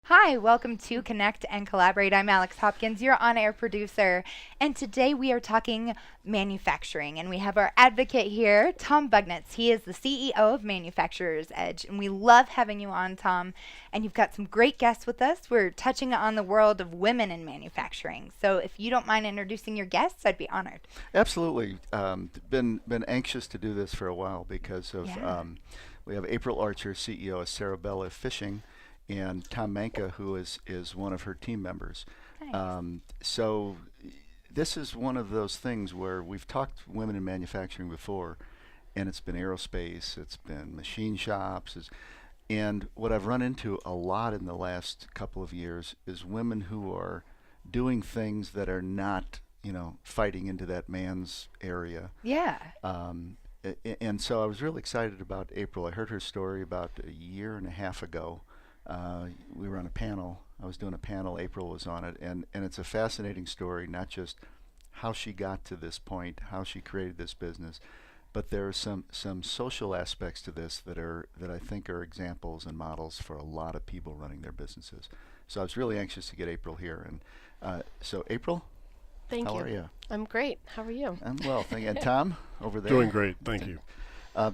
Hi, welcome to Connect and Collaborate. I'm Alex Hopkins, your on air producer. And today we are talking manufacturing. And we have our advocate here, Tom Bugnitz. He is the CEO of Manufacturer's Edge. And we love having you on, Tom. And you've got some great guests with us. We're touching on the world of women in manufacturing. So if you don't mind introducing your guests, I'd be honored. Absolutely. Been anxious to do this for a while because of Yeah. we have April Archer, CEO of Cerebellar Fishing, and Tom Manka, who is one of her team members. Nice. So this is one of those things where we've talked women in manufacturing before, and it's been aerospace, it's been machine shops, and what I've run into a lot in the last couple of years is women who are doing things that are not, fighting into that man's area. Yeah. And so I was really excited about April. I heard her story about a year and a half ago. We were on a panel. I was doing a panel. April was on it, and it's a fascinating story. Not just how she got to this point, how she created this business, but there are some social aspects to this that I think are examples and models for a lot of people running their businesses. So I was really anxious to get April here, and so April, Thank how you. are you? I'm great. How are you? I'm well, thank you. And Tom over there. Doing great, thank you. Uh,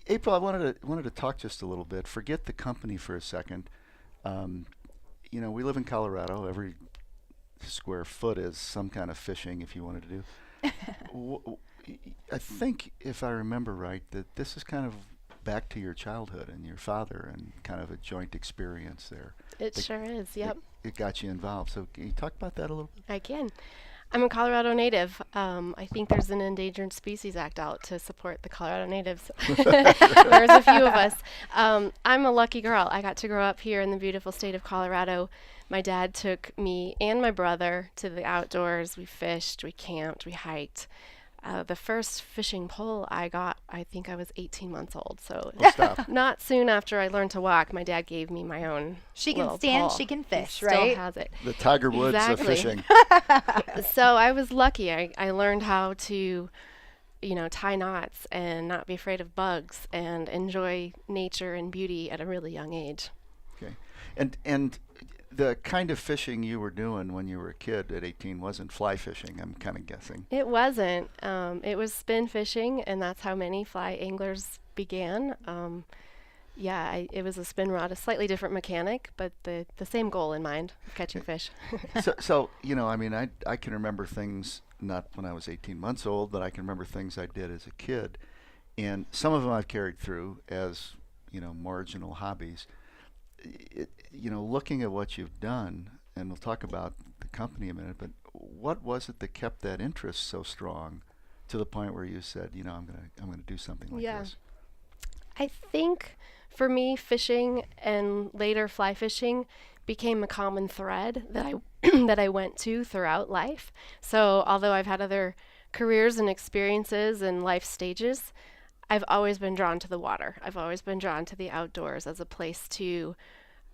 April, I wanted to talk just a little bit. Forget the company for a second. We live in Colorado. Every square foot is some kind of fishing, if you wanted to do. I think, if I remember right, that this is kind of back to your childhood and your father, and kind of a joint experience there. It sure is. Yep, It got you involved. So can you talk about that a little bit? I can. I'm a Colorado native. I think there's an Endangered Species Act out to support the Colorado natives. There's a few of us. I'm a lucky girl. I got to grow up here in the beautiful state of Colorado. My dad took me and my brother to the outdoors. We fished, we camped, we hiked. The first fishing pole I got, I think I was 18 months old. So Oh, stop. not soon after I learned to walk, my dad gave me my own. She can little stand, pole. she can He fish, still right? has it. The Tiger Woods of Exactly. fishing. So I was lucky. I learned how to, tie knots and not be afraid of bugs and enjoy nature and beauty at a really young age. Okay. And the kind of fishing you were doing when you were a kid at 18 wasn't fly fishing, I'm kind of guessing. It wasn't. It was spin fishing, and that's how many fly anglers began. It was a spin rod, a slightly different mechanic, but the same goal in mind, of catching fish. So I can remember things, not when I was 18 months old, but I can remember things I did as a kid. And some of them I've carried through as, marginal hobbies. Looking at what you've done, and we'll talk about the company in a minute, but what was it that kept that interest so strong to the point where you said, I'm gonna do something like Yeah. this? I think for me, fishing and later fly fishing became a common thread that I that I went to throughout life. So although I've had other careers and experiences and life stages, I've always been drawn to the water. I've always been drawn to the outdoors as a place to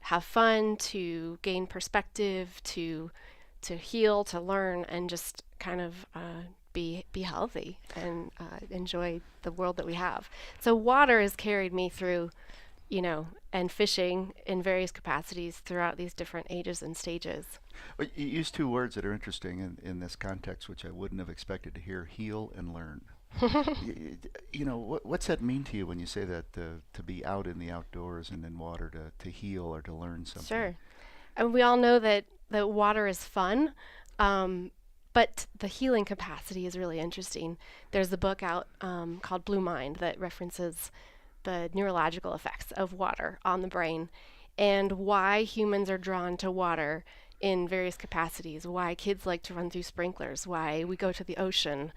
have fun, to gain perspective, to heal, to learn, and just kind of be healthy and enjoy the world that we have. So water has carried me through, and fishing in various capacities throughout these different ages and stages. Well, you use two words that are interesting in this context, which I wouldn't have expected to hear: heal and learn. What's that mean to you when you say that, to be out in the outdoors and in water to heal or to learn something? Sure. And we all know that water is fun, but the healing capacity is really interesting. There's a book out called Blue Mind that references the neurological effects of water on the brain and why humans are drawn to water in various capacities, why kids like to run through sprinklers, why we go to the ocean,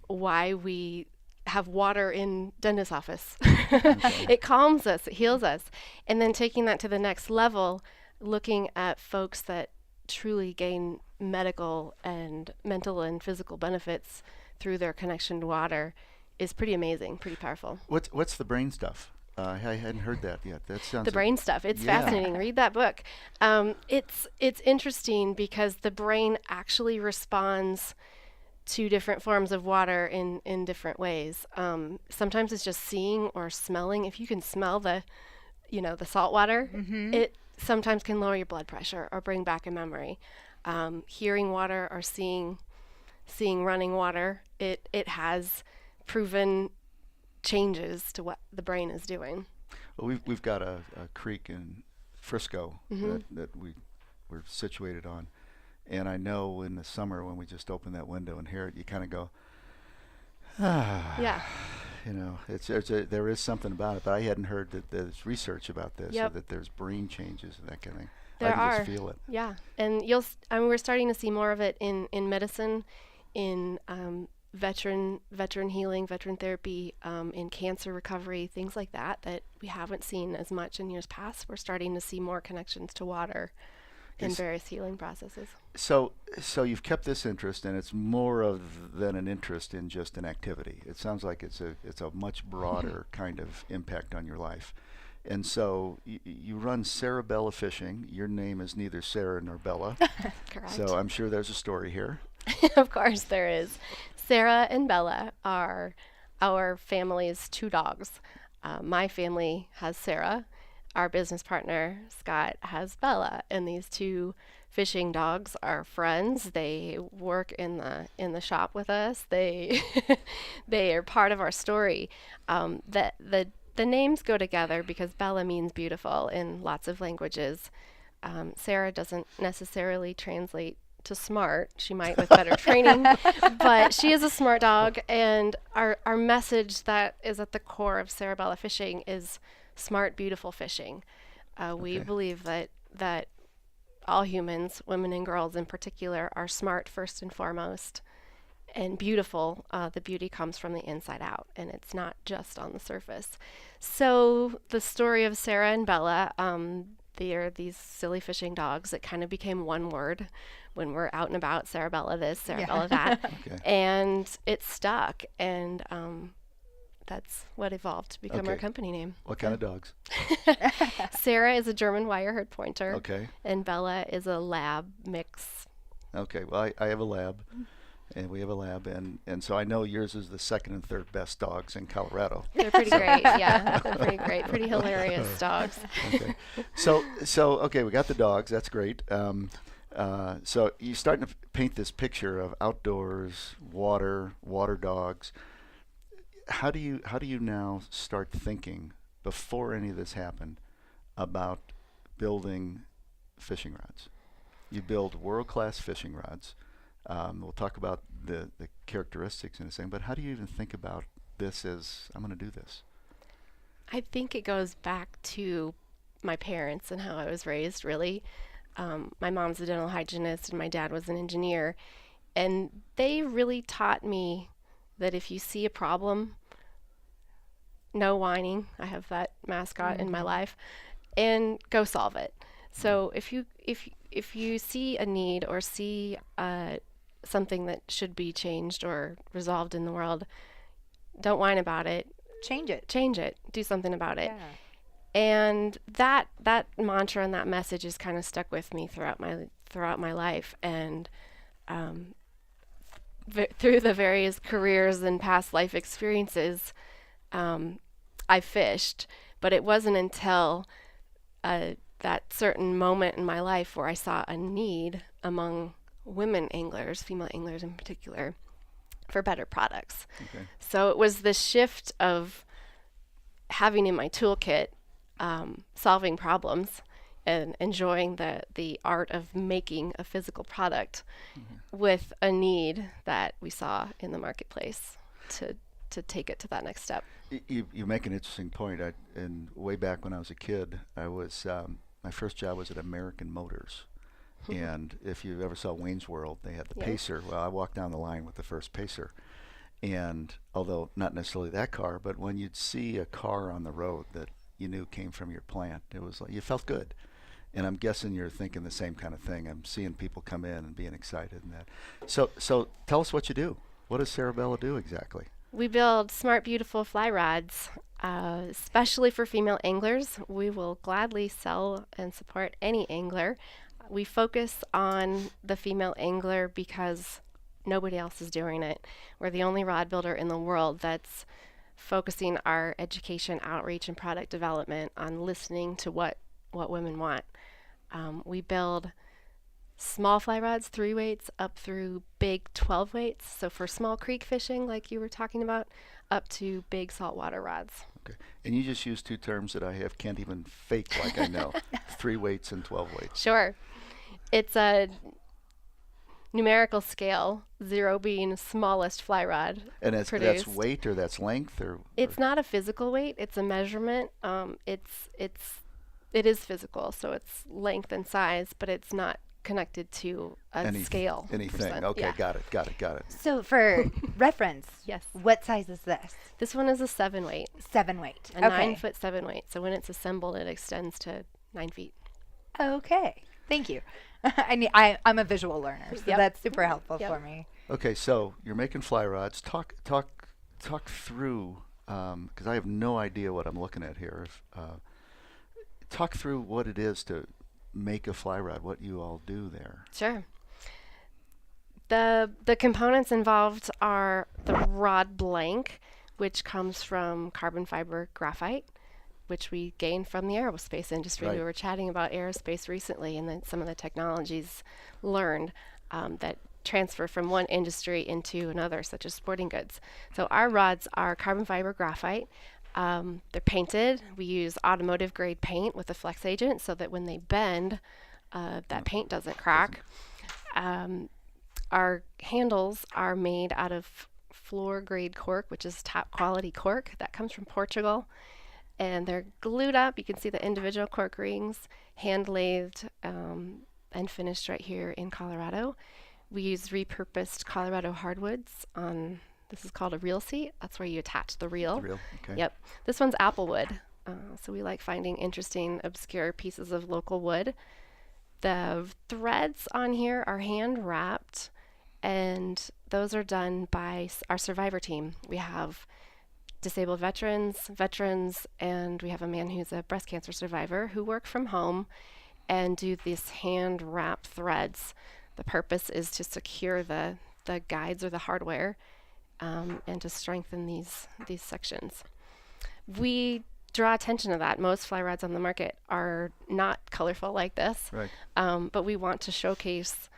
why we have water in dentist's office. It calms us, it heals us. And then taking that to the next level, looking at folks that truly gain medical and mental and physical benefits through their connection to water is pretty amazing, pretty powerful. What's the brain stuff? I hadn't heard that yet. That sounds The brain stuff. It's Yeah. fascinating. Read that book. It's interesting because the brain actually responds to different forms of water in different ways. Sometimes it's just seeing or smelling. If you can smell the salt water, it sometimes can lower your blood pressure or bring back a memory. Hearing water or seeing running water, it has proven changes to what the brain is doing. Well, we've got a creek in Frisco that we're situated on, and I know in the summer when we just open that window and hear it, you kind of go, Yeah. you know, there is something about it, but I hadn't heard that there's research about this, or that there's brain changes and that kind of thing. There I can are. just feel it. Yeah, and we're starting to see more of it in medicine, in veteran healing, veteran therapy, in cancer recovery, things like that we haven't seen as much in years past. We're starting to see more connections to water in various healing processes. So you've kept this interest, and it's more than an interest in just an activity. It sounds like it's a much broader kind of impact on your life. And so you run SaraBella Fishing. Your name is neither Sarah nor Bella. Correct. So I'm sure there's a story here. Of course there is. Sarah and Bella are our family's two dogs. My family has Sarah. Our business partner, Scott, has Bella. And these two fishing dogs are friends. They work in the shop with us. They are part of our story. The names go together because Bella means beautiful in lots of languages. Sarah doesn't necessarily translate to smart. She might with better training, but she is a smart dog. And our message that is at the core of SaraBella Fishing is smart, beautiful fishing. We believe that all humans, women and girls in particular, are smart first and foremost, and beautiful. The beauty comes from the inside out, and it's not just on the surface. So the story of Sarah and Bella, they are these silly fishing dogs that kind of became one word when we're out and about. SaraBella this, SaraBella that, and it stuck, and that's what evolved to become our company name. What kind of dogs? Sarah is a German Wireherd Pointer. Okay. And Bella is a lab mix. Okay. Well, I have a lab. And we have a lab, and so I know yours is the second and third best dogs in Colorado. They're pretty great, yeah. They're pretty great, pretty hilarious dogs. Okay. So okay, we got the dogs. That's great. So you're starting to paint this picture of outdoors, water dogs. How do you now start thinking, before any of this happened, about building fishing rods? You build world-class fishing rods. We'll talk about the characteristics in a second, but how do you even think about this as, I'm going to do this? I think it goes back to my parents and how I was raised, really. My mom's a dental hygienist and my dad was an engineer, and they really taught me that if you see a problem, no whining. I have that mascot in my life, and go solve it. So if you see a need or see something that should be changed or resolved in the world, don't whine about it. Change it. Do something about it. Yeah. And that mantra and that message is kind of stuck with me throughout my life. And through the various careers and past life experiences, I fished. But it wasn't until that certain moment in my life where I saw a need among women anglers, female anglers in particular, for better products. Okay. So it was the shift of having in my toolkit solving problems and enjoying the art of making a physical product with a need that we saw in the marketplace to take it to that next step. You make an interesting point. And way back when I was a kid, I was my first job was at American Motors. And if you ever saw Wayne's World, they had the Pacer. Well, I walked down the line with the first Pacer. And although not necessarily that car, but when you'd see a car on the road that you knew came from your plant, it was like you felt good. And I'm guessing you're thinking the same kind of thing. I'm seeing people come in and being excited and that. So tell us what you do. What does SaraBella do exactly? We build smart, beautiful fly rods, especially for female anglers. We will gladly sell and support any angler. We focus on the female angler because nobody else is doing it. We're the only rod builder in the world that's focusing our education, outreach, and product development on listening to what women want. We build small fly rods, 3 weights, up through big 12 weights. So for small creek fishing, like you were talking about, up to big saltwater rods. Okay. And you just used two terms that can't even fake like I know. 3 weights and 12 weights. Sure. It's a numerical scale, 0 being smallest fly rod And that's produced. weight or that's length or? It's not a physical weight, it's a measurement. It is physical, so it's length and size, but it's not connected to a scale. Anything. percent. Okay, Yeah. got it. So for reference, Yes. what size is this? This one is a 7 weight, 7 weight. a Okay. 9 foot 7 weight. So when it's assembled, it extends to 9 feet. Okay. Thank you. I'm a visual learner, so Yep. that's super helpful Yep. for me. Okay, so you're making fly rods. Talk through, because I have no idea what I'm looking at here. Talk through what it is to make a fly rod, what you all do there. Sure. The components involved are the rod blank, which comes from carbon fiber graphite, which we gained from the aerospace industry. Right. We were chatting about aerospace recently, and then some of the technologies learned that transfer from one industry into another, such as sporting goods. So our rods are carbon fiber graphite. They're painted. We use automotive grade paint with a flex agent so that when they bend, that paint doesn't crack. Our handles are made out of floor grade cork, which is top quality cork that comes from Portugal. And they're glued up. You can see the individual cork rings, hand lathed and finished right here in Colorado. We use repurposed Colorado hardwoods on, this is called a reel seat. That's where you attach the reel. Real? Okay. Yep. This one's apple wood. So we like finding interesting, obscure pieces of local wood. The threads on here are hand wrapped, and those are done by our survivor team. We have disabled veterans, and we have a man who's a breast cancer survivor who work from home and do these hand wrapped threads. The purpose is to secure the guides or the hardware and to strengthen these sections. We draw attention to that. Most fly rods on the market are not colorful like this, Right. but we want to showcase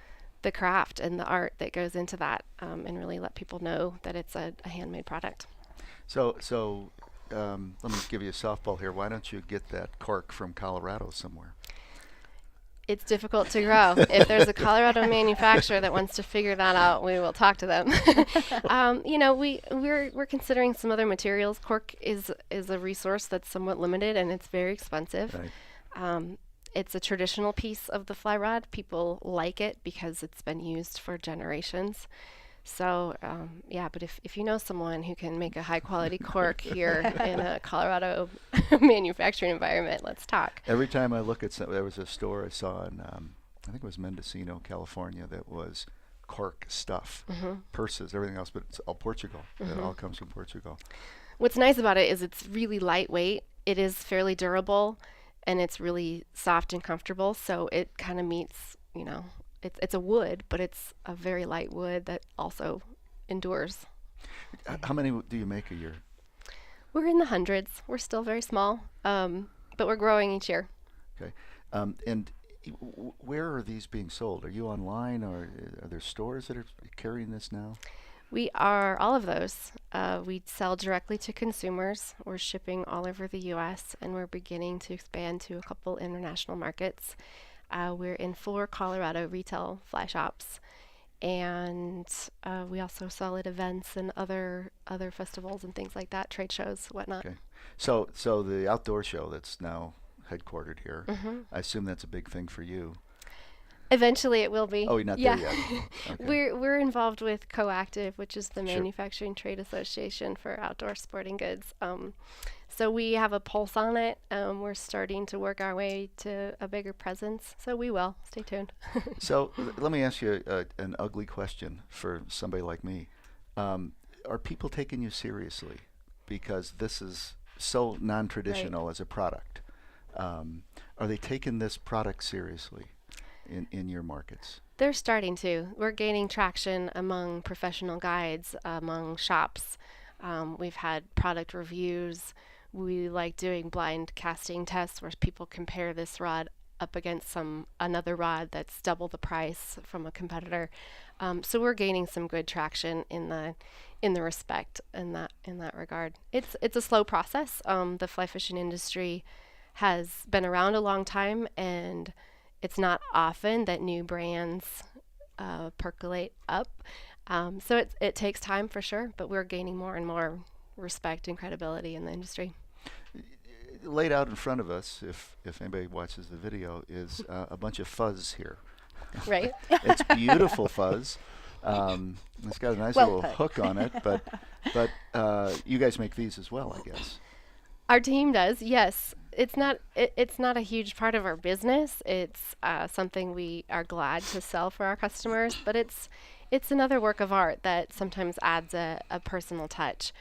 the craft and the art that goes into that and really let people know that it's a handmade product. So let me give you a softball here. Why don't you get that cork from Colorado somewhere? It's difficult to grow. If there's a Colorado manufacturer that wants to figure that out, we will talk to them. We're considering some other materials. Cork is a resource that's somewhat limited and it's very expensive. Right. It's a traditional piece of the fly rod. People like it because it's been used for generations. So, but if you know someone who can make a high quality cork here in a Colorado manufacturing environment, let's talk. Every time I look at there was a store I saw in, I think it was Mendocino, California, that was cork stuff, purses, everything else, but it's all Portugal. It all comes from Portugal. What's nice about it is it's really lightweight. It is fairly durable, and it's really soft and comfortable. So it kind of meets, it's a wood, but it's a very light wood that also endures. How many do you make a year? We're in the hundreds. We're still very small, but we're growing each year. Okay. And where are these being sold? Are you online, or are there stores that are carrying this now? We are all of those. We sell directly to consumers. We're shipping all over the U.S., and we're beginning to expand to a couple international markets. We're in 4 Colorado retail fly shops, and we also sell at events and other festivals and things like that, trade shows, whatnot. Okay. So the outdoor show that's now headquartered here, I assume that's a big thing for you. Eventually it will be. Oh, you're not there yet. Okay. We're involved with COACTIVE, which is the Sure. Manufacturing Trade Association for Outdoor Sporting Goods. So we have a pulse on it. We're starting to work our way to a bigger presence. So we will. Stay tuned. So let me ask you an ugly question for somebody like me. Are people taking you seriously? Because this is so non-traditional as a product. Are they taking this product seriously in your markets? They're starting to. We're gaining traction among professional guides, among shops. We've had product reviews. We like doing blind casting tests where people compare this rod up against another rod that's double the price from a competitor. So we're gaining some good traction in the respect in that regard. It's a slow process. The fly fishing industry has been around a long time, and it's not often that new brands percolate up. So it takes time for sure, but we're gaining more and more respect and credibility in the industry. Laid out in front of us, if anybody watches the video, is a bunch of fuzz here. Right. It's beautiful fuzz. It's got a nice little hook on it, but you guys make these as well, I guess. Our team does, yes. It's not a huge part of our business. It's something we are glad to sell for our customers, but it's another work of art that sometimes adds a personal touch.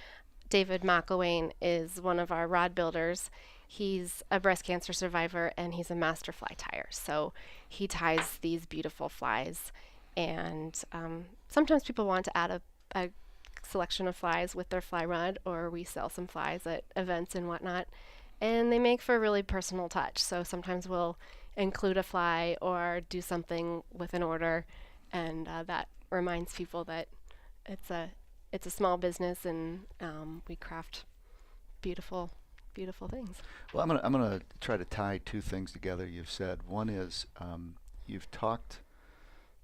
David McElwain is one of our rod builders. He's a breast cancer survivor, and he's a master fly tyer. So he ties these beautiful flies, and sometimes people want to add a selection of flies with their fly rod, or we sell some flies at events and whatnot, and they make for a really personal touch. So sometimes we'll include a fly or do something with an order, and that reminds people that it's a small business, and we craft beautiful things. Well, I'm gonna try to tie two things together. You've said one is you've talked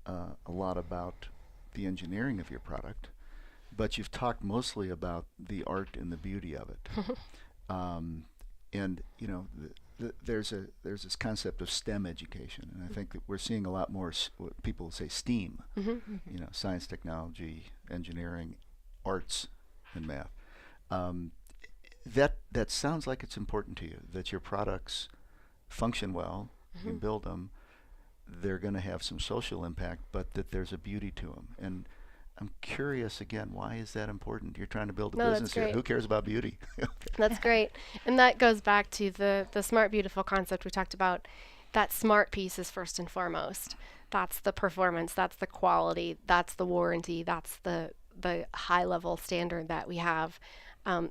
a lot about the engineering of your product, but you've talked mostly about the art and the beauty of it. And you know, there's this concept of STEM education, and I think that we're seeing a lot more what people say STEAM. You know, science, technology, engineering, arts, and math. That sounds like it's important to you, that your products function well, you can build them, they're going to have some social impact, but that there's a beauty to them. And I'm curious again, why is that important? You're trying to build a business here. Who cares about beauty? That's great. And that goes back to the smart, beautiful concept we talked about. That smart piece is first and foremost. That's the performance, that's the quality, that's the warranty, that's the high level standard that we have.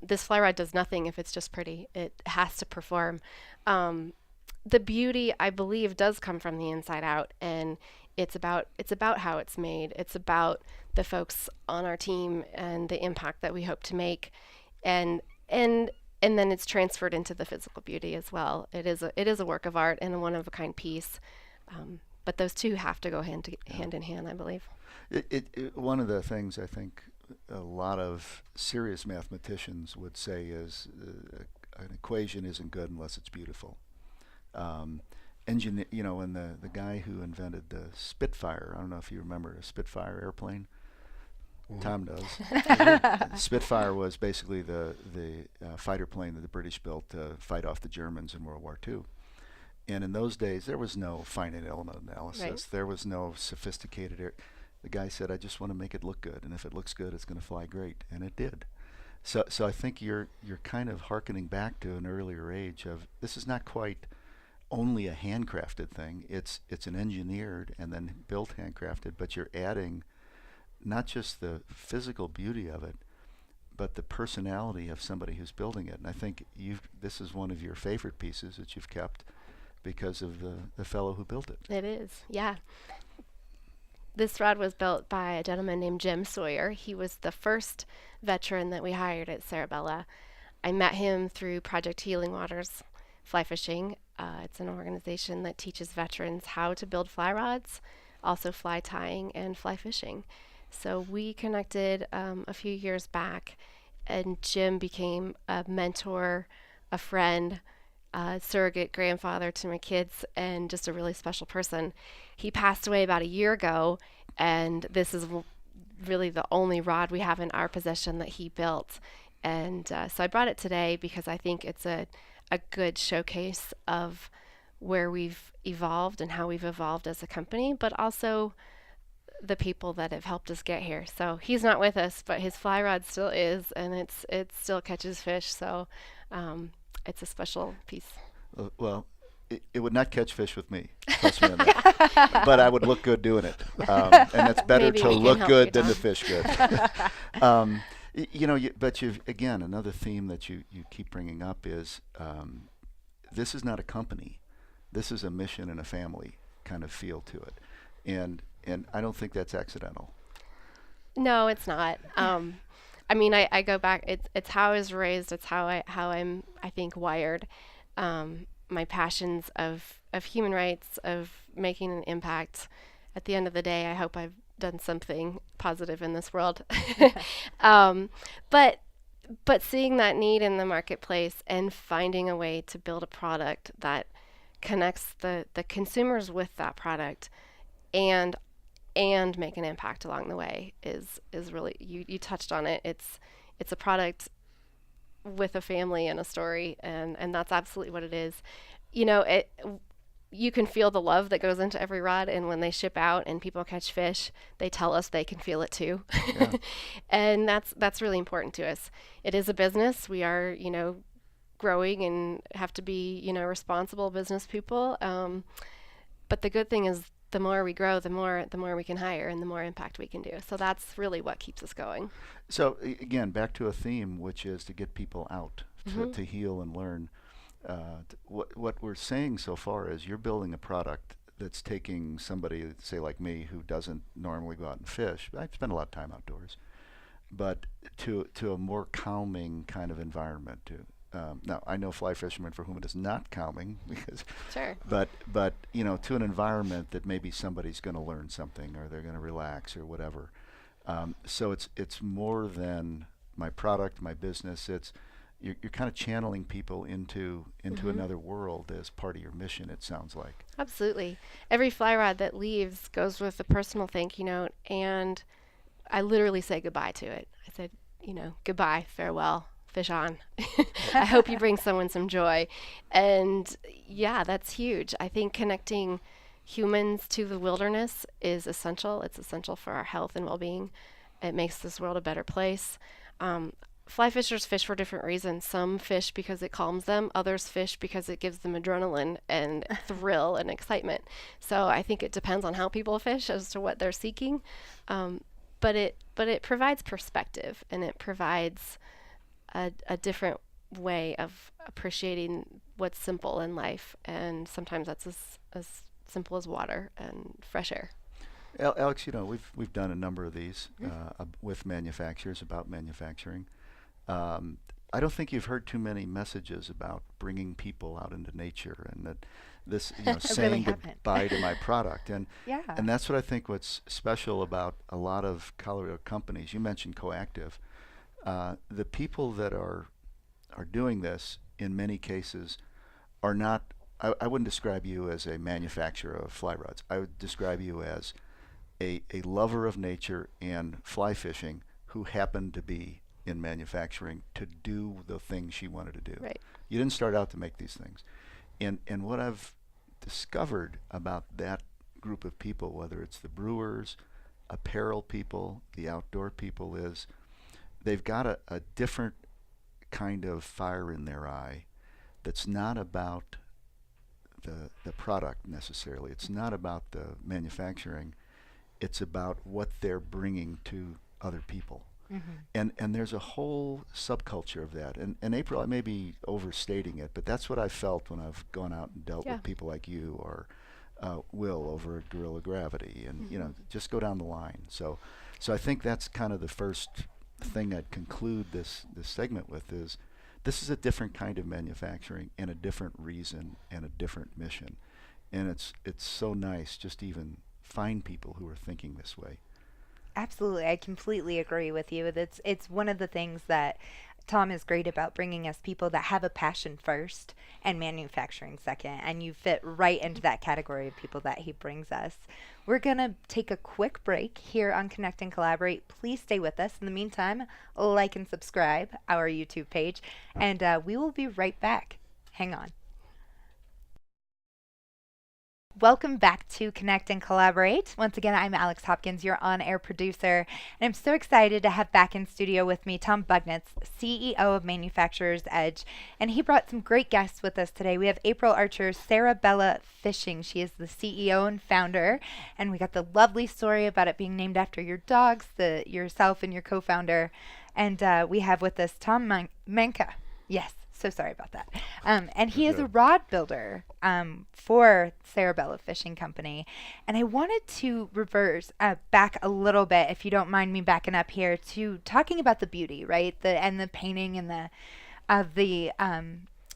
This fly rod does nothing if it's just pretty. It has to perform. The beauty, I believe, does come from the inside out, and it's about how it's made. It's about the folks on our team and the impact that we hope to make, and then it's transferred into the physical beauty as well. It is a work of art and a one of a kind piece, but those two have to go hand in hand, I believe. One of the things I think a lot of serious mathematicians would say is an equation isn't good unless it's beautiful. You know, and the guy who invented the Spitfire, I don't know if you remember a Spitfire airplane. Tom does. Spitfire was basically the fighter plane that the British built to fight off the Germans in World War II. And in those days, there was no finite element analysis. Right. There was no sophisticated The guy said, I just want to make it look good, and if it looks good, it's going to fly great, and it did. So I think you're kind of hearkening back to an earlier age of this is not quite only a handcrafted thing. It's an engineered and then built handcrafted, but you're adding not just the physical beauty of it, but the personality of somebody who's building it. And I think this is one of your favorite pieces that you've kept because of the fellow who built it. It is, yeah. This rod was built by a gentleman named Jim Sawyer. He was the first veteran that we hired at SaraBella. I met him through Project Healing Waters Fly Fishing. It's an organization that teaches veterans how to build fly rods, also fly tying and fly fishing. So we connected a few years back, and Jim became a mentor, a friend, a surrogate grandfather to my kids, and just a really special person. He passed away about a year ago, and this is really the only rod we have in our possession that he built. And so I brought it today because I think it's a good showcase of where we've evolved and how we've evolved as a company, but also the people that have helped us get here. So he's not with us, but his fly rod still is, and it still catches fish. So it's a special piece. Well, it would not catch fich with me, trust me on that. But I would look good doing it, and it's better Maybe to we can look help good you, than to Tom. fish good. But you've again, another theme that you keep bringing up is this is not a company. this is a mission and a family kind of feel to it. And I don't think that's accidental. No, it's not. I mean, I go back. It's how I was raised. It's how I'm I think wired. My passions of human rights, of making an impact. At the end of the day, I hope I've done something positive in this world. um, but but seeing that need in the marketplace and finding a way to build a product that connects the consumers with that product and make an impact along the way is really you touched on it. It's a product with a family and a story, and that's absolutely what it is. You know, you can feel the love that goes into every rod, and when they ship out and people catch fish, they tell us they can feel it too. Yeah. And that's really important to us. It is a business. We are, growing and have to be, responsible business people. But the good thing is the more we grow, the more we can hire and the more impact we can do. So that's really what keeps us going. So again, back to a theme, which is to get people out to heal and learn. What we're saying so far is you're building a product that's taking somebody, say like me, who doesn't normally go out and fish. I spend a lot of time outdoors, but to a more calming kind of environment. Now I know fly fishermen for whom it is not calming because, Sure. but to an environment that maybe somebody's going to learn something or they're going to relax or whatever. So it's more than my product, my business. You're kind of channeling people into another world as part of your mission, it sounds like. Absolutely. Every fly rod that leaves goes with a personal thank you note, and I literally say goodbye to it. I said, goodbye, farewell, fish on. I hope you bring someone some joy. And yeah, that's huge. I think connecting humans to the wilderness is essential. It's essential for our health and well-being. It makes this world a better place. Fly fishers fish for different reasons. Some fish because it calms them. Others fish because it gives them adrenaline and thrill and excitement. So I think it depends on how people fish as to what they're seeking. But it provides perspective, and it provides a different way of appreciating what's simple in life. And sometimes that's as simple as water and fresh air. Alex, we've done a number of these with manufacturers about manufacturing. I don't think you've heard too many messages about bringing people out into nature and that this, saying goodbye to my product. And Yeah. and that's what I think what's special about a lot of Colorado companies. You mentioned Coactive. The people that are doing this in many cases are not, I wouldn't describe you as a manufacturer of fly rods. I would describe you as a lover of nature and fly fishing who happened to be in manufacturing to do the thing she wanted to do. Right. You didn't start out to make these things. And what I've discovered about that group of people, whether it's the brewers, apparel people, the outdoor people, is they've got a different kind of fire in their eye that's not about the product necessarily. It's not about the manufacturing. It's about what they're bringing to other people. And there's a whole subculture of that. And April, I may be overstating it, but that's what I felt when I've gone out and dealt with people like you or Will over at Gorilla Gravity, and just go down the line. So I think that's kind of the first thing I'd conclude this segment with is this is a different kind of manufacturing and a different reason and a different mission. And it's so nice just to even find people who are thinking this way. Absolutely. I completely agree with you. It's one of the things that Tom is great about, bringing us people that have a passion first and manufacturing second. And you fit right into that category of people that he brings us. We're going to take a quick break here on Connect and Collaborate. Please stay with us. In the meantime, like and subscribe our YouTube page, and we will be right back. Hang on. Welcome back to Connect and Collaborate. Once again, I'm Alex Hopkins, your on-air producer, and I'm so excited to have back in studio with me Tom Bugnitz, CEO of Manufacturer's Edge, and he brought some great guests with us today. We have April Archer, SaraBella Fishing. She is the CEO and founder, and we got the lovely story about it being named after your dogs, yourself and your co-founder, and we have with us Tom Manka. Yes. So sorry about that. And he is a rod builder for SaraBella Fishing Company. And I wanted to reverse back a little bit, if you don't mind me backing up here, to talking about the beauty, right? And the painting and the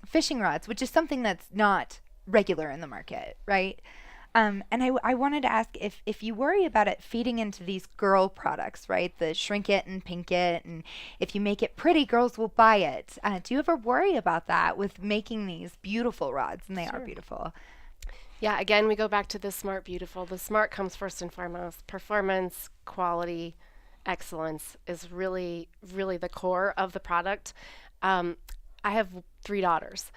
fishing rods, which is something that's not regular in the market, right? And I wanted to ask if you worry about it feeding into these girl products, right? The shrink it and pink it, and if you make it pretty, girls will buy it. Do you ever worry about that with making these beautiful rods? And they are beautiful. Yeah, again, we go back to the smart, beautiful. The smart comes first and foremost. Performance, quality, excellence is really, really the core of the product. I have 3 daughters.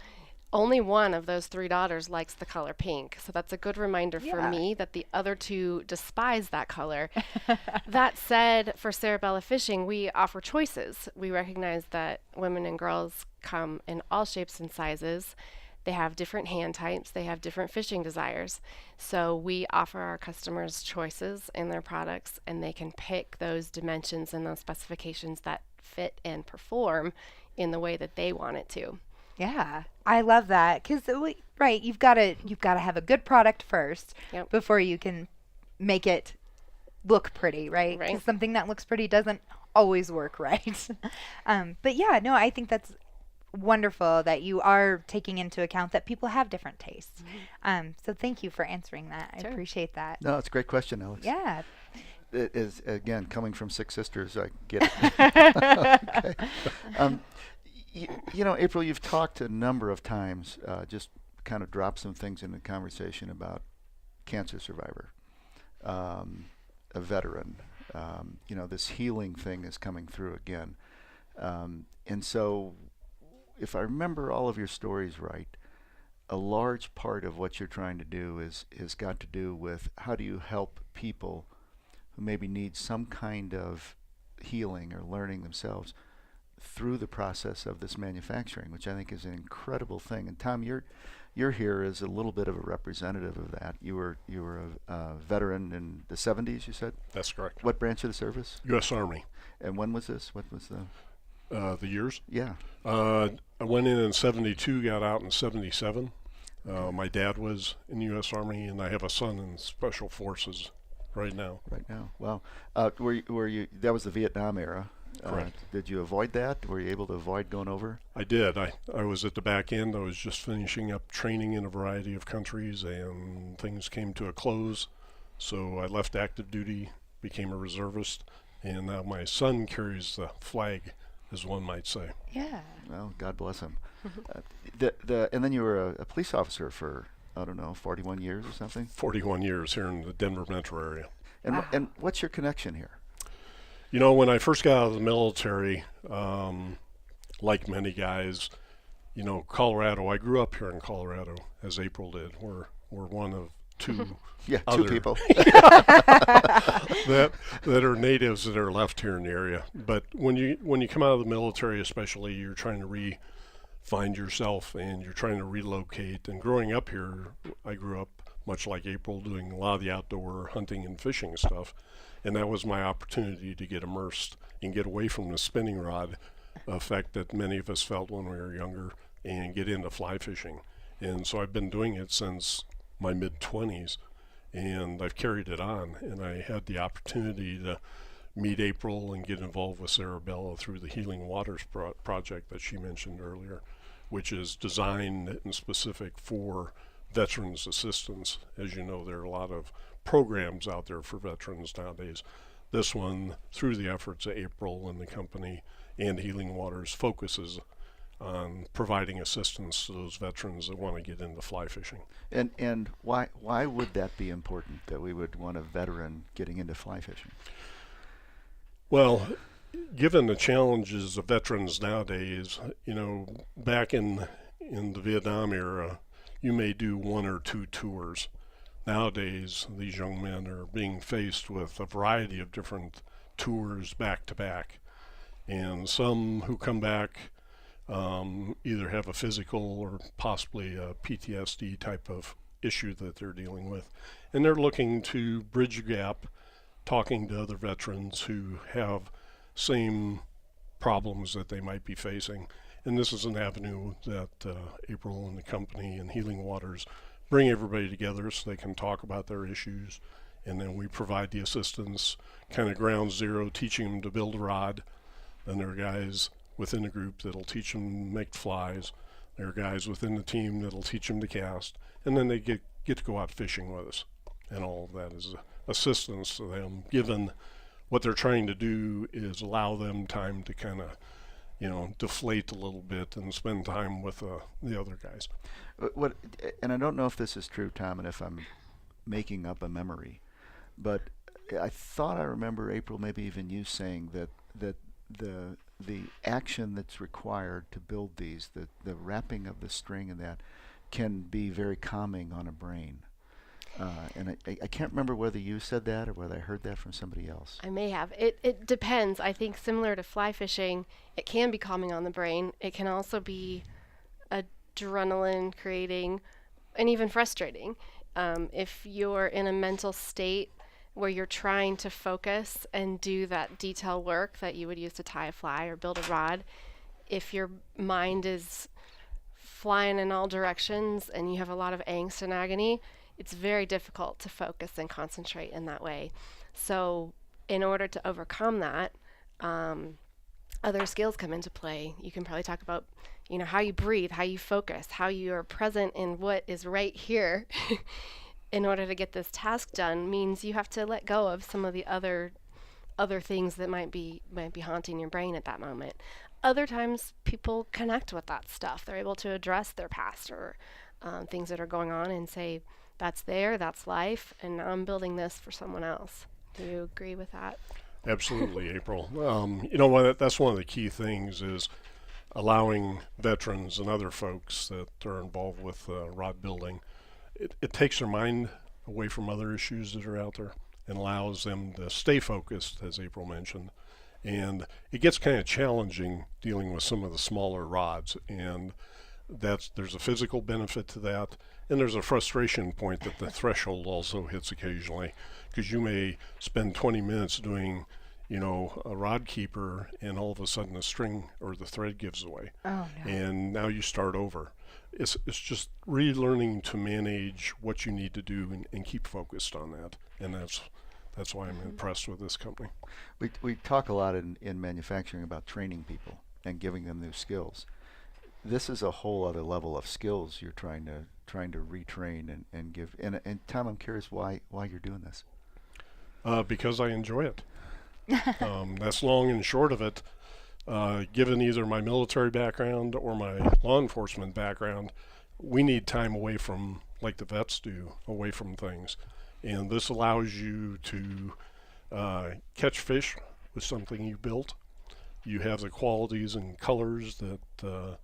Only one of those 3 daughters likes the color pink. So that's a good reminder for me that the other 2 despise that color. That said, for SaraBella Fishing, we offer choices. We recognize that women and girls come in all shapes and sizes. They have different hand types. They have different fishing desires. So we offer our customers choices in their products, and they can pick those dimensions and those specifications that fit and perform in the way that they want it to. Yeah, I love that because right, you've got to have a good product first before you can make it look pretty, right? Because something that looks pretty doesn't always work right. But yeah, no, I think that's wonderful that you are taking into account that people have different tastes. So thank you for answering that. I appreciate that. No, it's a great question, Alex. Yeah. It is, again, coming from 6 sisters, I get it. Okay. You know, April, you've talked a number of times, just kind of dropped some things in the conversation about cancer survivor, a veteran. You know, this healing thing is coming through again. And so, if I remember all of your stories right, a large part of what you're trying to do is got to do with how do you help people who maybe need some kind of healing or learning themselves through the process of this manufacturing, which I think is an incredible thing. And Tom, you're here as a little bit of a representative of that. You were a veteran in the 70s, you said? That's correct. What branch of the service? U.S. Army. And when was this? What was The years? Yeah. I went in 72, got out in 77. My dad was in the U.S. Army, and I have a son in Special Forces right now. Right now. Well, were you? That was the Vietnam era. Correct. Did you avoid that? Were you able to avoid going over? I did. I was at the back end. I was just finishing up training in a variety of countries, and things came to a close. So I left active duty, became a reservist, and now my son carries the flag, as one might say. Yeah. Well, God bless him. And then you were a police officer for, I don't know, 41 years or something? 41 years here in the Denver metro area. And and what's your connection here? You know, when I first got out of the military, like many guys, you know, Colorado, I grew up here in Colorado, as April did. We're one of 2 Yeah, other 2 people. that are natives that are left here in the area. But when you come out of the military, especially, you're trying to find yourself, and you're trying to relocate. And growing up here, I grew up much like April, doing a lot of the outdoor hunting and fishing stuff, and that was my opportunity to get immersed and get away from the spinning rod effect that many of us felt when we were younger, and get into fly fishing. And so I've been doing it since my mid-20s, and I've carried it on. And I had the opportunity to meet April and get involved with SaraBella through the Healing Waters project that she mentioned earlier, which is designed and specific for veterans assistance. As you know, there are a lot of programs out there for veterans nowadays. This one, through the efforts of April and the company and Healing Waters, focuses on providing assistance to those veterans that want to get into fly fishing. And why would that be important, that we would want a veteran getting into fly fishing? Well, given the challenges of veterans nowadays, you know, back in the Vietnam era, you may do 1 or 2 tours. Nowadays, these young men are being faced with a variety of different tours back to back. And some who come back either have a physical or possibly a PTSD type of issue that they're dealing with. And they're looking to bridge the gap, talking to other veterans who have same problems that they might be facing, And this is an avenue that April and the company and Healing Waters bring everybody together so they can talk about their issues. And then we provide the assistance, kind of ground zero, teaching them to build a rod. Then there are guys within the group that'll teach them to make flies. There are guys within the team that'll teach them to cast. And then they get to go out fishing with us. And all of that is assistance to them, given what they're trying to do is allow them time to kind of, deflate a little bit and spend time with the other guys. And I don't know if this is true, Tom, and if I'm making up a memory, but I thought I remember, April, maybe even you saying that the action that's required to build these, the wrapping of the string and that, can be very calming on a brain. And I can't remember whether you said that or whether I heard that from somebody else. I may have. It depends. I think similar to fly fishing, it can be calming on the brain. It can also be adrenaline creating and even frustrating. If you're in a mental state where you're trying to focus and do that detail work that you would use to tie a fly or build a rod, if your mind is flying in all directions and you have a lot of angst and agony, it's very difficult to focus and concentrate in that way. So in order to overcome that, other skills come into play. You can probably talk about, how you breathe, how you focus, how you are present in what is right here. In order to get this task done means you have to let go of some of the other things that might be haunting your brain at that moment. Other times people connect with that stuff. They're able to address their past or things that are going on and say, that's that's life, and now I'm building this for someone else. Do you agree with that? Absolutely, April. What? That's one of the key things is allowing veterans and other folks that are involved with rod building. It takes their mind away from other issues that are out there and allows them to stay focused, as April mentioned. And it gets kind of challenging dealing with some of the smaller rods, and there's a physical benefit to that, and there's a frustration point that the threshold also hits occasionally, because you may spend 20 minutes doing a rod keeper, and all of a sudden the string or the thread gives away. Oh, no. And now you start over. It's just relearning to manage what you need to do and keep focused on that, and that's why I'm impressed with this company. We talk a lot in manufacturing about training people and giving them new skills. This is a whole other level of skills you're trying to retrain and give. And Tom, I'm curious why you're doing this. Because I enjoy it. That's long and short of it. Given either my military background or my law enforcement background, we need time away from, like the vets do, away from things. And this allows you to catch fish with something you built. You have the qualities and colors that the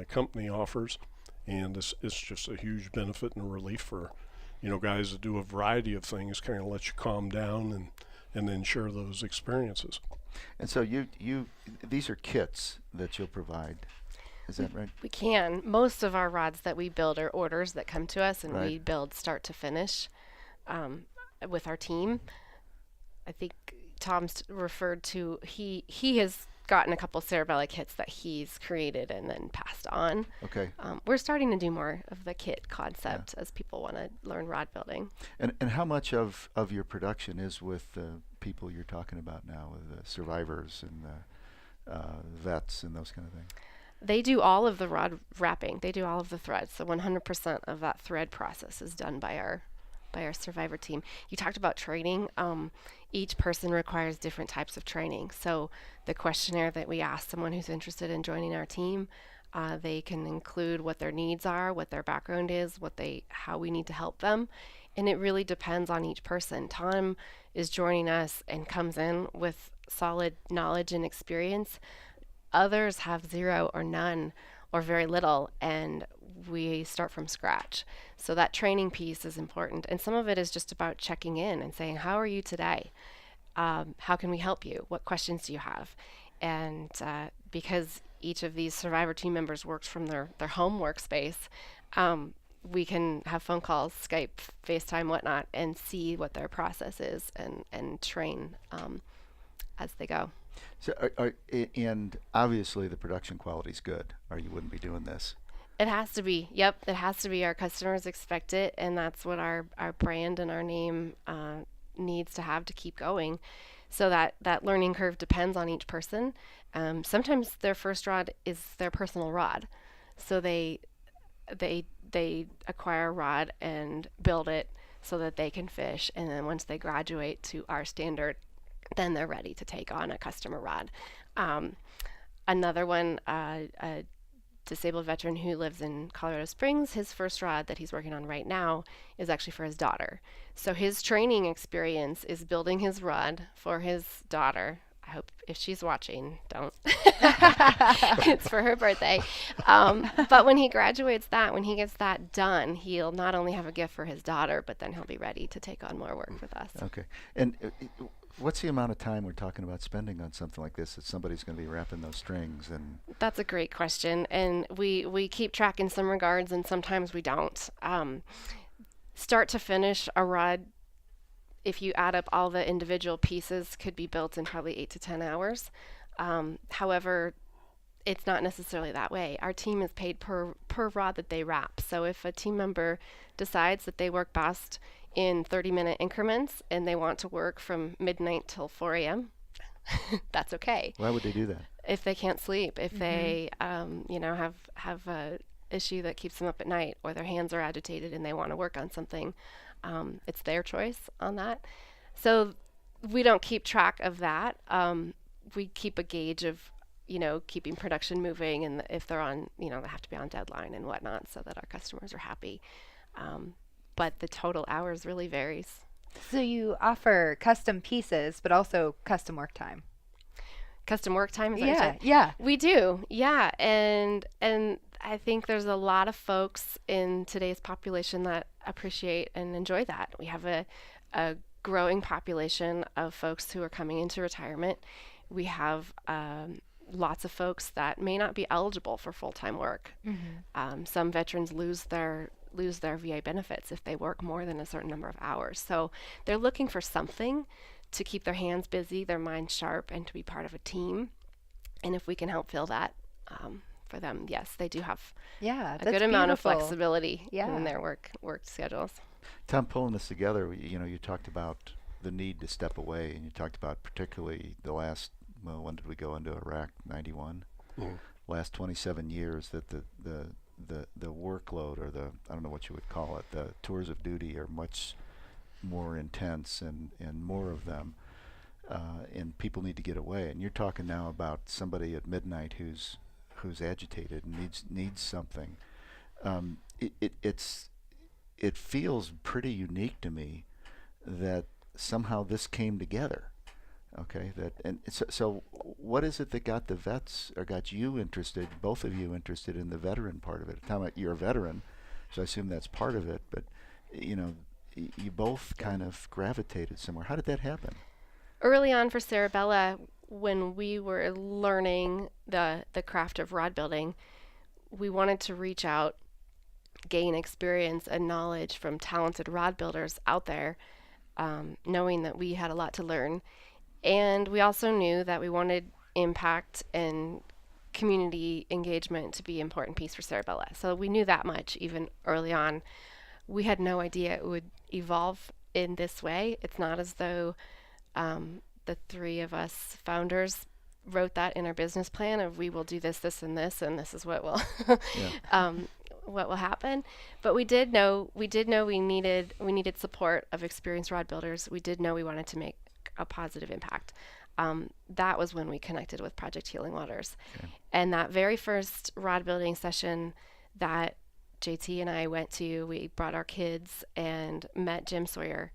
company offers, and it's just a huge benefit and a relief for guys that do a variety of things. Kind of let you calm down and then share those experiences. And so these are kits that you'll provide. Is that right? We can. Most of our rods that we build are orders that come to us, and Right. we build start to finish with our team. I think Tom's referred to, he has gotten a couple Cerebellar kits that he's created and then passed on. Okay. We're starting to do more of the kit concept as people want to learn rod building. And how much of your production is with the people you're talking about now, with the survivors and the vets and those kind of things? They do all of the rod wrapping. They do all of the threads. So 100% of that thread process is done by our survivor team. You talked about training. Each person requires different types of training. So the questionnaire that we ask someone who's interested in joining our team, they can include what their needs are, what their background is, how we need to help them. And it really depends on each person. Tom is joining us and comes in with solid knowledge and experience. Others have zero or none or very little, and we start from scratch. So that training piece is important. And some of it is just about checking in and saying, how are you today? How can we help you? What questions do you have? And because each of these survivor team members works from their home workspace, we can have phone calls, Skype, FaceTime, whatnot, and see what their process is and train as they go. So, and obviously the production quality is good, or you wouldn't be doing this. It has to be. Yep, it has to be. Our customers expect it, and that's what our brand and our name needs to have to keep going. So that learning curve depends on each person. Sometimes their first rod is their personal rod, so they acquire a rod and build it so that they can fish, and then once they graduate to our standard, then they're ready to take on a customer rod. Another one, a disabled veteran who lives in Colorado Springs, his first rod that he's working on right now is actually for his daughter. So his training experience is building his rod for his daughter. I hope if she's watching, don't. It's for her birthday. But when he graduates when he gets that done, he'll not only have a gift for his daughter, but then he'll be ready to take on more work with us. Okay. And what's the amount of time we're talking about spending on something like this that somebody's going to be wrapping those strings? And that's a great question. And we keep track in some regards, and sometimes we don't. Start to finish, a rod, if you add up all the individual pieces, could be built in probably 8 to 10 hours. However, it's not necessarily that way. Our team is paid per rod that they wrap. So if a team member decides that they work best in 30-minute increments and they want to work from midnight till 4 a.m., that's okay. Why would they do that? If they can't sleep, if they have a issue that keeps them up at night, or their hands are agitated and they want to work on something, it's their choice on that. So we don't keep track of that. We keep a gauge of, keeping production moving, and if they're on, they have to be on deadline and whatnot, so that our customers are happy. But the total hours really varies. So you offer custom pieces, but also custom work time. Custom work time? Is that what you said? Yeah. We do, yeah. And I think there's a lot of folks in today's population that appreciate and enjoy that. We have a growing population of folks who are coming into retirement. We have lots of folks that may not be eligible for full-time work. Some veterans lose their VA benefits if they work more than a certain number of hours. So they're looking for something to keep their hands busy, their minds sharp, and to be part of a team. And if we can help fill that for them, yes, they do have a good amount of flexibility in their work schedules. Tom, pulling this together, you talked about the need to step away, and you talked about particularly the last, when did we go into Iraq? 91? Last 27 years that the workload, or I don't know what you would call it, the tours of duty are much more intense and more of them, and people need to get away. And you're talking now about somebody at midnight who's agitated and needs something. It feels pretty unique to me that somehow this came together. Okay, so what is it that got the vets, or got you interested, both of you interested in the veteran part of it? Tom, you're a veteran, so I assume that's part of it, but you both kind of gravitated somewhere. How did that happen? Early on for SaraBella, when we were learning the craft of rod building, we wanted to reach out, gain experience and knowledge from talented rod builders out there, knowing that we had a lot to learn. And we also knew that we wanted impact and community engagement to be an important piece for SaraBella. So we knew that much even early on. We had no idea it would evolve in this way. It's not as though the three of us founders wrote that in our business plan of we will do this, this, and this is what will what will happen. But we did know we needed support of experienced rod builders. We did know we wanted to make a positive impact. That was when we connected with Project Healing Waters. Okay. And that very first rod building session that JT and I went to, we brought our kids and met Jim Sawyer.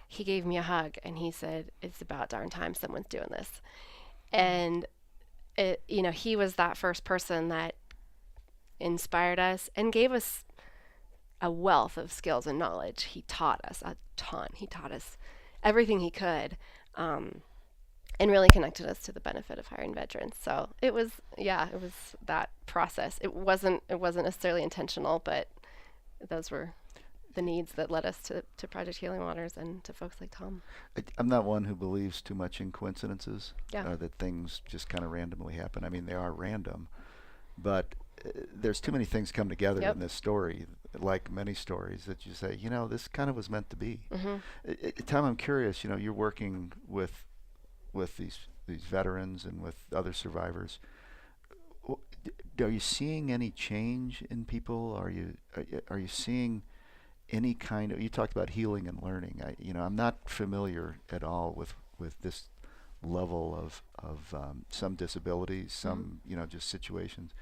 He gave me a hug and he said, "It's about darn time someone's doing this." And he was that first person that inspired us and gave us a wealth of skills and knowledge. He taught us a ton. He taught us everything he could, and really connected us to the benefit of hiring veterans. So it was that process. It wasn't necessarily intentional, but those were. the needs that led us to Project Healing Waters and to folks like Tom. I'm not one who believes too much in coincidences, Yeah. that things just kind of randomly happen. I mean, they are random, but there's too many things come together Yep. in this story, like many stories, that you say, this kind of was meant to be. Tom, I'm curious, you're working with these veterans and with other survivors. Are you seeing any change in people? Are you seeing any kind of, you talked about healing and learning. I'm not familiar at all with this level of some disabilities, some just situations.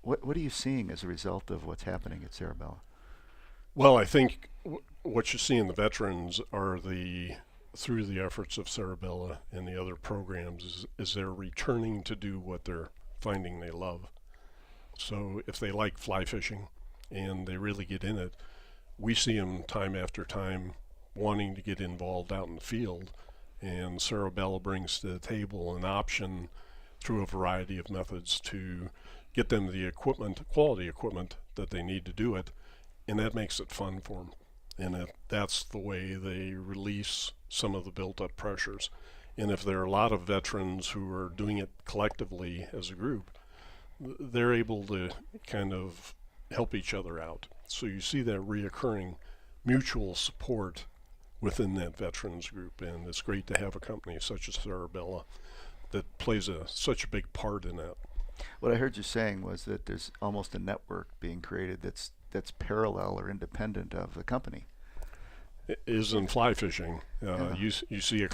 What are you seeing as a result of what's happening at SaraBella? Well, I think what you see in the veterans are through the efforts of SaraBella and the other programs is they're returning to do what they're finding they love. So if they like fly fishing and they really get in it, we see them time after time wanting to get involved out in the field, and SaraBella brings to the table an option through a variety of methods to get them the quality equipment that they need to do it, and that makes it fun for them. And that's the way they release some of the built-up pressures. And if there are a lot of veterans who are doing it collectively as a group, they're able to kind of help each other out. So you see that reoccurring mutual support within that veterans group, and it's great to have a company such as SaraBella that plays such a big part in that. What I heard you saying was that there's almost a network being created that's parallel or independent of the company. It is in fly fishing. You see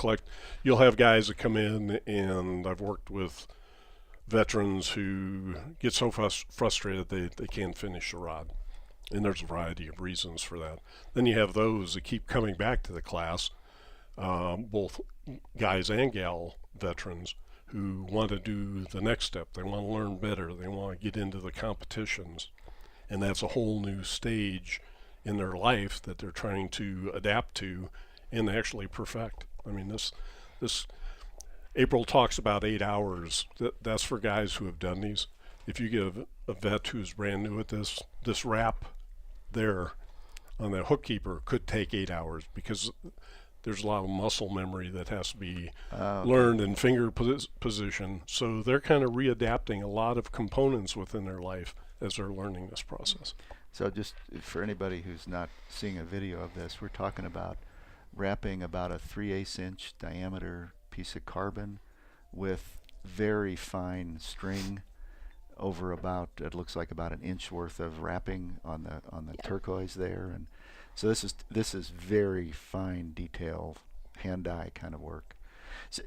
you'll have guys that come in, and I've worked with veterans who get so frustrated they can't finish the rod. And there's a variety of reasons for that. Then you have those that keep coming back to the class, both guys and gal veterans who want to do the next step. They want to learn better. They want to get into the competitions. And that's a whole new stage in their life that they're trying to adapt to and actually perfect. I mean, this April talks about 8 hours. That's for guys who have done these. If you give a vet who's brand new at this wrap there on the hook keeper could take 8 hours, because there's a lot of muscle memory that has to be learned in finger position. So they're kind of readapting a lot of components within their life as they're learning this process. So just for anybody who's not seeing a video of this, we're talking about wrapping about a 3/8 inch diameter piece of carbon with very fine string over about, it looks like about an inch worth of wrapping on the turquoise there, and so this is very fine detail, hand-eye kind of work. So,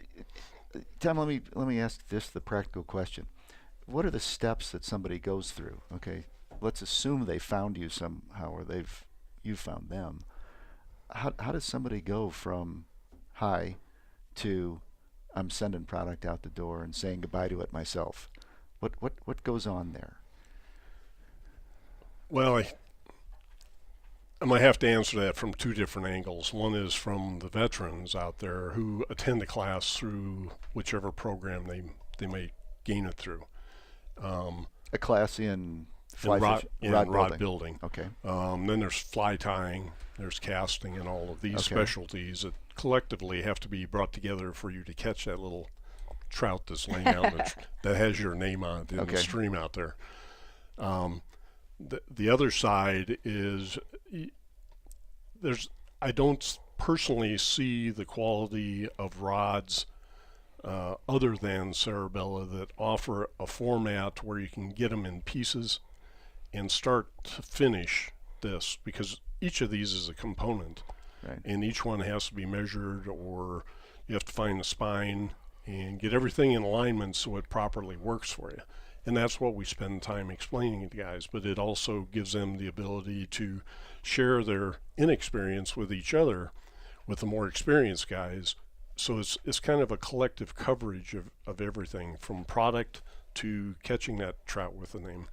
Tom, let me ask the practical question: what are the steps that somebody goes through? Okay, let's assume they found you somehow, or you found them. How does somebody go from hi to I'm sending product out the door and saying goodbye to it myself? What goes on there? Well, I might have to answer that from two different angles. One is from the veterans out there who attend the class through whichever program they may gain it through. A class in rod building. building. Okay. Then there's fly tying, there's casting, and all of these specialties that collectively have to be brought together for you to catch that little trout that's laying out that has your name on it in the stream out there. The other side is I don't personally see the quality of rods other than SaraBella that offer a format where you can get them in pieces and start to finish this, because each of these is a component, right, and each one has to be measured, or you have to find the spine and get everything in alignment so it properly works for you. And that's what we spend time explaining to guys, but it also gives them the ability to share their inexperience with each other, with the more experienced guys. So it's kind of a collective coverage of everything from product to catching that trout with the name.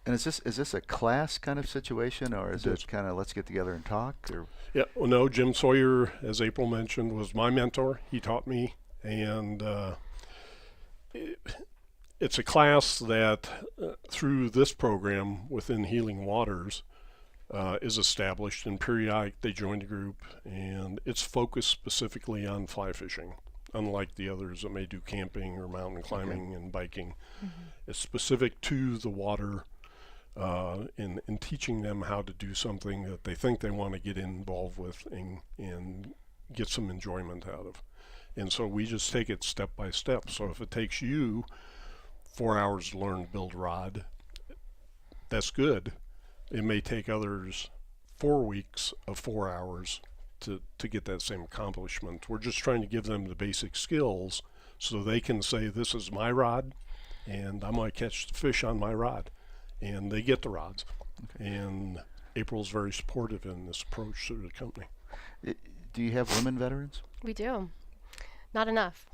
And is this a class kind of situation, or is it kind of let's get together and talk? Or? Yeah, well, no, Jim Sawyer, as April mentioned, was my mentor. He taught me, and it's a class that through this program within Healing Waters, is established, and periodic they join the group, and it's focused specifically on fly fishing, unlike the others that may do camping or mountain climbing and biking. It's specific to the water, in teaching them how to do something that they think they want to get involved with and get some enjoyment out of. And so we just take it step by step. So if it takes you 4 hours to learn to build rod, that's good. It may take others 4 weeks of 4 hours to get that same accomplishment. We're just trying to give them the basic skills so they can say, this is my rod, and I'm going to catch the fish on my rod. And they get the rods. And April's very supportive in this approach to the company. Do you have women veterans? We do. Not enough.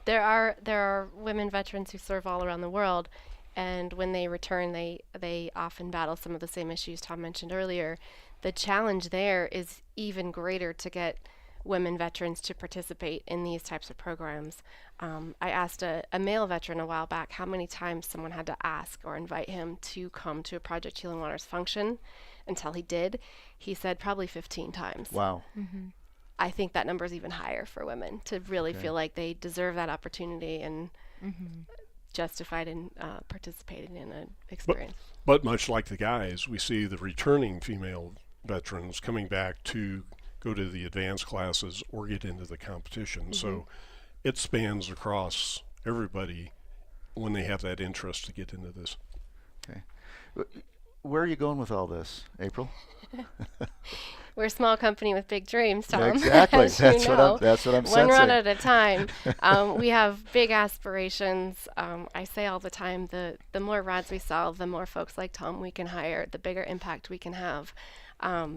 There are women veterans who serve all around the world, and when they return, they often battle some of the same issues Tom mentioned earlier. The challenge there is even greater to get women veterans to participate in these types of programs. I asked a male veteran a while back how many times someone had to ask or invite him to come to a Project Healing Waters function until he did. He said probably 15 times. Wow. I think that number is even higher for women to really feel like they deserve that opportunity and justified in participating in an experience. But much like the guys, we see the returning female veterans coming back to go to the advanced classes or get into the competition. So it spans across everybody when they have that interest to get into this. Okay. Where are you going with all this, April? We're a small company with big dreams, Tom. Exactly. As you know. That's what I'm One sensing. rod at a time. We have big aspirations. I say all the time, the more rods we sell, the more folks like Tom we can hire, the bigger impact we can have. I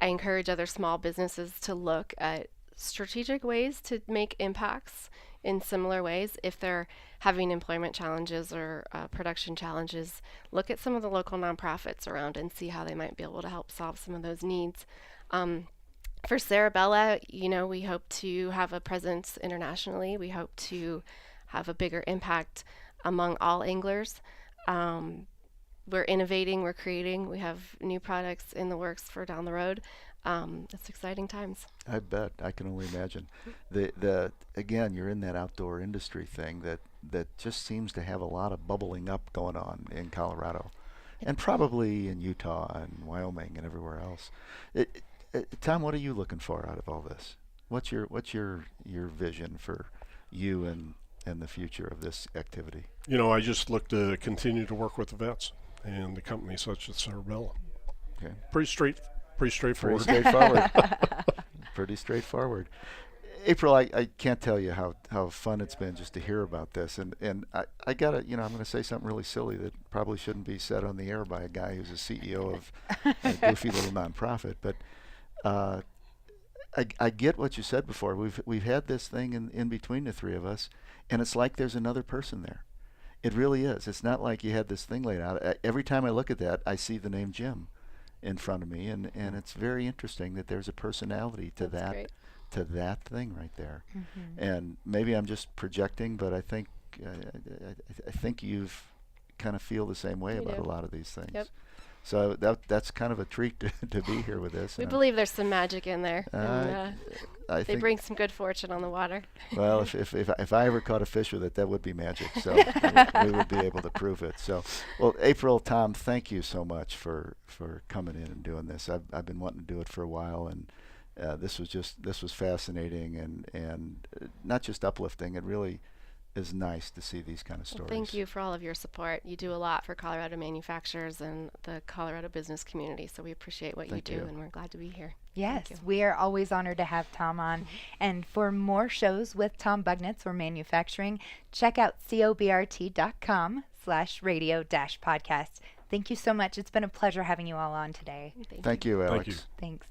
encourage other small businesses to look at strategic ways to make impacts in similar ways. If they're having employment challenges or production challenges, look at some of the local nonprofits around and see how they might be able to help solve some of those needs. For SaraBella, we hope to have a presence internationally. We hope to have a bigger impact among all anglers. We're innovating, we're creating, we have new products in the works for down the road. It's exciting times. I bet. I can only imagine. Again, you're in that outdoor industry thing that just seems to have a lot of bubbling up going on in Colorado, and probably in Utah and Wyoming and everywhere else. Tom, what are you looking for out of all this? What's your vision for you and the future of this activity? I just look to continue to work with the vets and the companies such as SaraBella. Okay. Pretty straightforward. Pretty straightforward. Pretty straightforward. April, I can't tell you how fun it's been just to hear about this, and I gotta, I'm gonna say something really silly that probably shouldn't be said on the air by a guy who's a CEO of a goofy little nonprofit, but I get what you said before. We've had this thing in between the three of us, and it's like there's another person there. It really is. It's not like you had this thing laid out. Every time I look at that, I see the name Jim in front of me, and it's very interesting that there's a personality to that thing right there. And maybe I'm just projecting, but I think you've kind of feel the same way about a lot of these things. Yep. So that's kind of a treat to be here with this. We believe there's some magic in there. I they think bring some good fortune on the water. Well, if I ever caught a fish with it, that would be magic. So we would be able to prove it. So, well, April, Tom, thank you so much for coming in and doing this. I've been wanting to do it for a while, and this was fascinating and not just uplifting. It really is nice to see these kind of stories. Thank you for all of your support. You do a lot for Colorado manufacturers and the Colorado business community, so we appreciate what you do, and we're glad to be here. Yes, we are always honored to have Tom on. And for more shows with Tom Bugnitz or manufacturing, check out cobrt.com/radio-podcast. Thank you so much. It's been a pleasure having you all on today. Thank you, Alex. Thank you. Thanks.